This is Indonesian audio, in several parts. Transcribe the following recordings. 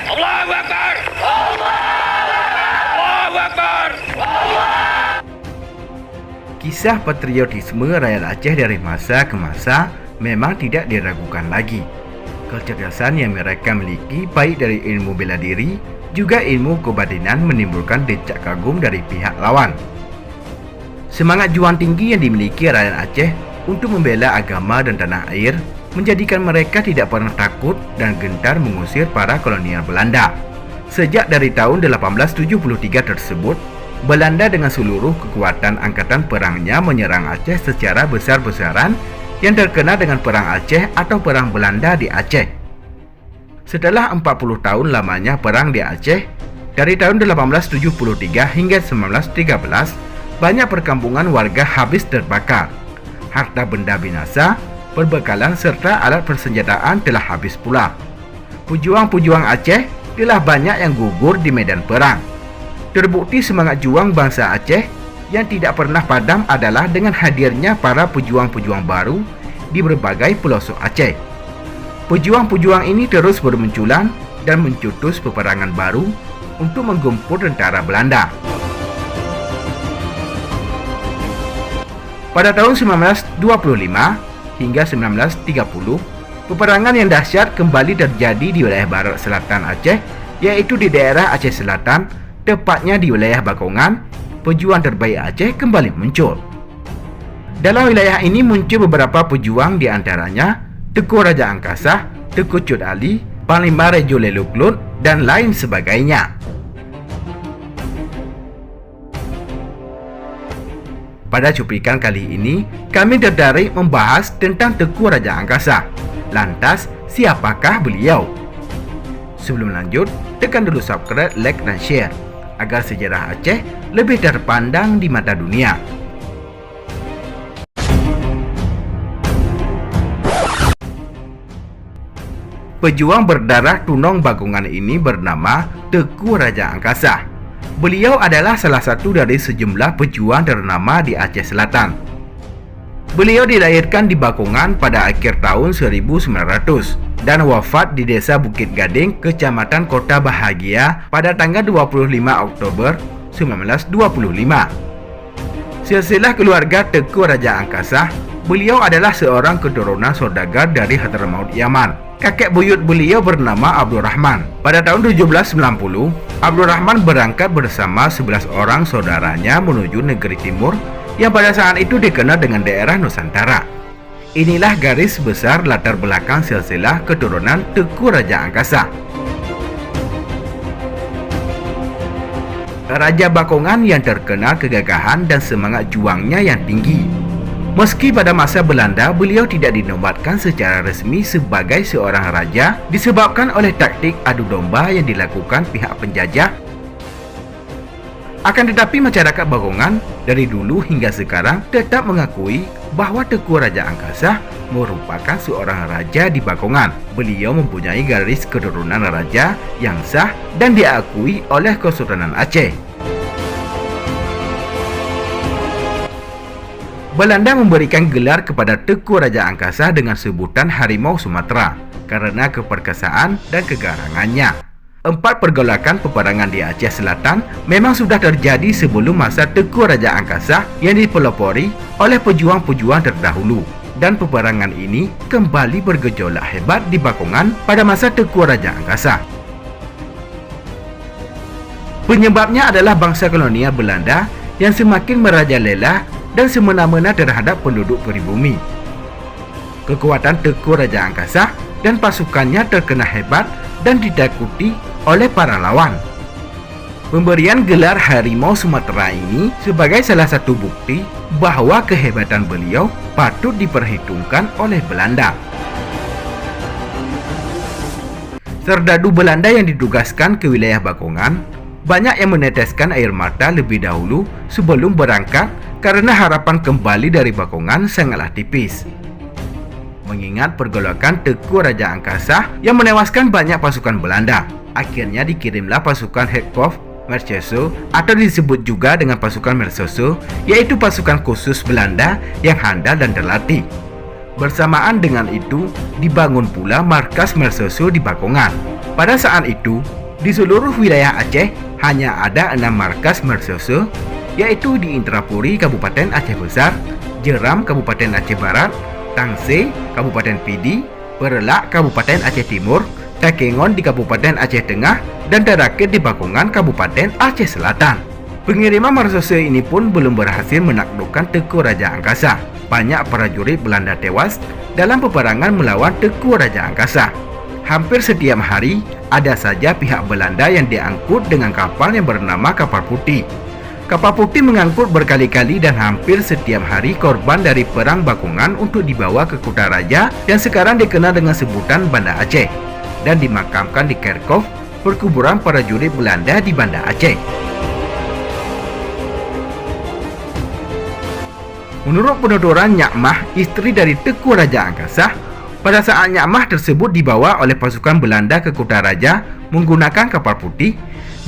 Allahu Akbar. Allahu Akbar. Kisah patriotisme rakyat Aceh dari masa ke masa memang tidak diragukan lagi. Kecerdasan yang mereka miliki baik dari ilmu bela diri juga ilmu kebatinan menimbulkan decak kagum dari pihak lawan. Semangat juang tinggi yang dimiliki rakyat Aceh untuk membela agama dan tanah air menjadikan mereka tidak pernah takut dan gentar mengusir para kolonial Belanda. Sejak dari tahun 1873 tersebut, Belanda dengan seluruh kekuatan angkatan perangnya menyerang Aceh secara besar-besaran yang terkenal dengan Perang Aceh atau Perang Belanda di Aceh. Setelah 40 tahun lamanya perang di Aceh, dari tahun 1873 hingga 1913, banyak perkampungan warga habis terbakar. Harta benda binasa, perbekalan serta alat persenjataan telah habis pula. Pejuang-pejuang Aceh telah banyak yang gugur di medan perang. Terbukti semangat juang bangsa Aceh yang tidak pernah padam adalah dengan hadirnya para pejuang-pejuang baru di berbagai pelosok Aceh. Pejuang-pejuang ini terus bermunculan dan mencetus peperangan baru untuk menggempur tentara Belanda. Pada tahun 1925 hingga 1930, peperangan yang dahsyat kembali terjadi di wilayah barat selatan Aceh, yaitu di daerah Aceh Selatan, tepatnya di wilayah Bakongan. Pejuang terbaik Aceh kembali muncul. Dalam wilayah ini muncul beberapa pejuang, di antaranya Tengku Raja Angkasa, Tengku Cut Ali, Panglima Rejo Leluklun, dan lain sebagainya. Pada cuplikan kali ini, kami tertarik membahas tentang Tengku Raja Angkasa. Lantas, siapakah beliau? Sebelum lanjut, tekan dulu subscribe, like, dan share agar sejarah Aceh lebih terpandang di mata dunia. Pejuang berdarah Tunong Bakongan ini bernama Tengku Raja Angkasa. Beliau adalah salah satu dari sejumlah pejuang ternama di Aceh Selatan. Beliau dilahirkan di Bakongan pada akhir tahun 1900 dan wafat di Desa Bukit Gading, Kecamatan Kota Bahagia pada tanggal 25 Oktober 1925. Silsilah keluarga Tengku Raja Angkasa, beliau adalah seorang keturunan saudagar dari Hadramaut, Yaman. Kakek buyut beliau bernama Abdul Rahman. Pada tahun 1790, Abdul Rahman berangkat bersama 11 orang saudaranya menuju negeri timur yang pada saat itu dikenal dengan daerah Nusantara. Inilah garis besar latar belakang silsilah keturunan Tengku Raja Angkasa. Raja Bakongan yang terkenal kegagahan dan semangat juangnya yang tinggi. Meski pada masa Belanda beliau tidak dinobatkan secara resmi sebagai seorang raja disebabkan oleh taktik adu domba yang dilakukan pihak penjajah. Akan tetapi masyarakat Bakongan dari dulu hingga sekarang tetap mengakui bahwa Tengku Raja Angkasa merupakan seorang raja di Bakongan. Beliau mempunyai garis keturunan raja yang sah dan diakui oleh Kesultanan Aceh. Belanda memberikan gelar kepada Tengku Raja Angkasa dengan sebutan Harimau Sumatera karena keperkasaan dan kegarangannya. 4 pergolakan peperangan di Aceh Selatan memang sudah terjadi sebelum masa Tengku Raja Angkasa yang dipelopori oleh pejuang-pejuang terdahulu, dan peperangan ini kembali bergejolak hebat di Bakongan pada masa Tengku Raja Angkasa. Penyebabnya adalah bangsa kolonial Belanda yang semakin merajalela dan semena-mena terhadap penduduk pribumi. Kekuatan Tengku Raja Angkasa dan pasukannya terkena hebat dan ditakuti oleh para lawan. Pemberian gelar Harimau Sumatera ini sebagai salah satu bukti bahwa kehebatan beliau patut diperhitungkan oleh Belanda. Serdadu Belanda yang ditugaskan ke wilayah Bakongan banyak yang meneteskan air mata lebih dahulu sebelum berangkat karena harapan kembali dari Bakongan sangatlah tipis. Mengingat pergolakan Tengku Raja Angkasa yang menewaskan banyak pasukan Belanda, akhirnya dikirimlah pasukan Herkhof Merceso atau disebut juga dengan pasukan Merceso, yaitu pasukan khusus Belanda yang handal dan terlatih. Bersamaan dengan itu, dibangun pula markas Merceso di Bakongan. Pada saat itu, di seluruh wilayah Aceh hanya ada 6 markas Mersose, yaitu di Indrapuri, Kabupaten Aceh Besar, Jeram, Kabupaten Aceh Barat, Tangse, Kabupaten Pidi, Perelak, Kabupaten Aceh Timur, Takengon di Kabupaten Aceh Tengah, dan Darakit di Bakungan, Kabupaten Aceh Selatan. Pengiriman Mersose ini pun belum berhasil menaklukkan Tengku Raja Angkasa. Banyak prajurit Belanda tewas dalam peperangan melawan Tengku Raja Angkasa. Hampir setiap hari ada saja pihak Belanda yang diangkut dengan kapal yang bernama kapal putih. Kapal putih mengangkut berkali-kali dan hampir setiap hari korban dari perang Bakungan untuk dibawa ke Kuta Raja yang sekarang dikenal dengan sebutan Banda Aceh dan dimakamkan di Kerkhof, perkuburan prajurit Belanda di Banda Aceh. Menurut penuturan Nyak Mah, istri dari Tengku Raja Angkasa, pada saat Nyak Mah tersebut dibawa oleh pasukan Belanda ke Kuta Raja menggunakan kapal putih,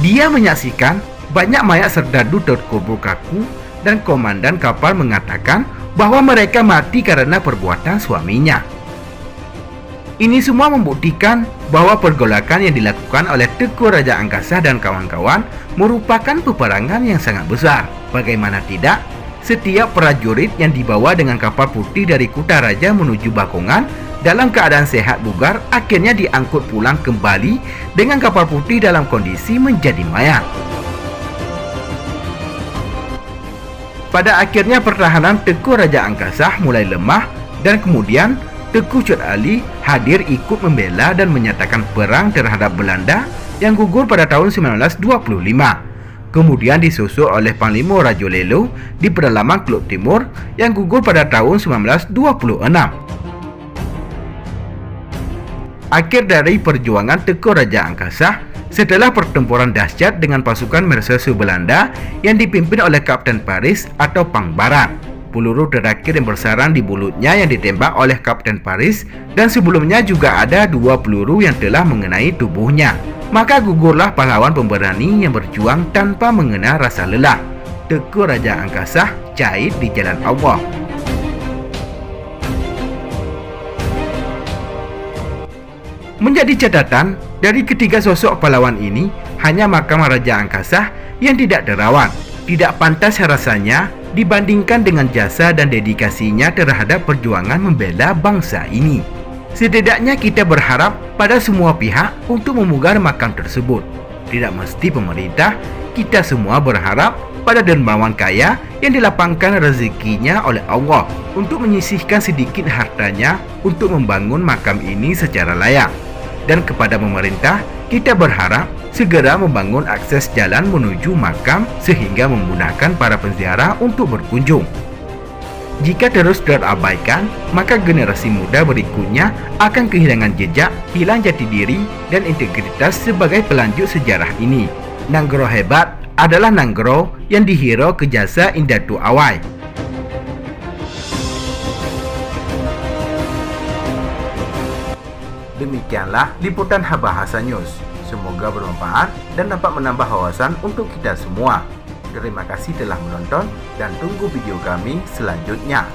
dia menyaksikan banyak mayat serdadu terkubur kaku dan komandan kapal mengatakan bahwa mereka mati karena perbuatan suaminya. Ini semua membuktikan bahwa pergolakan yang dilakukan oleh Tengku Raja Angkasa dan kawan-kawan merupakan peperangan yang sangat besar. Bagaimana tidak, setiap prajurit yang dibawa dengan kapal putih dari Kuta Raja menuju Bakungan dalam keadaan sehat bugar akhirnya diangkut pulang kembali dengan kapal putih dalam kondisi menjadi mayat. Pada akhirnya pertahanan Tengku Raja Angkasa mulai lemah dan kemudian Tengku Cut Ali hadir ikut membela dan menyatakan perang terhadap Belanda yang gugur pada tahun 1925. Kemudian disusul oleh Panglima Rajo Lelo di pedalaman Kluk Timur yang gugur pada tahun 1926. Akhir dari perjuangan Tengku Raja Angkasa setelah pertempuran dahsyat dengan pasukan Mersose Belanda yang dipimpin oleh Kapten Paris atau Pang Barat. Peluru terakhir yang bersarang di mulutnya yang ditembak oleh Kapten Paris dan sebelumnya juga ada 2 peluru yang telah mengenai tubuhnya. Maka gugurlah pahlawan pemberani yang berjuang tanpa mengenal rasa lelah. Tengku Raja Angkasa syahid di jalan Allah. Menjadi catatan, dari ketiga sosok pahlawan ini, hanya makam Raja Angkasa yang tidak terawat. Tidak pantas rasanya dibandingkan dengan jasa dan dedikasinya terhadap perjuangan membela bangsa ini. Setidaknya kita berharap pada semua pihak untuk memugar makam tersebut. Tidak mesti pemerintah, kita semua berharap pada dermawan kaya yang dilapangkan rezekinya oleh Allah untuk menyisihkan sedikit hartanya untuk membangun makam ini secara layak. Dan kepada pemerintah, kita berharap segera membangun akses jalan menuju makam sehingga memudahkan para penziarah untuk berkunjung. Jika terus terabaikan, maka generasi muda berikutnya akan kehilangan jejak, hilang jati diri dan integritas sebagai pelanjut sejarah ini. Nanggro hebat adalah Nanggro yang dihirau ke jasa Indatu Awai. Demikianlah liputan Bahasa News. Semoga bermanfaat dan dapat menambah wawasan untuk kita semua. Terima kasih telah menonton dan tunggu video kami selanjutnya.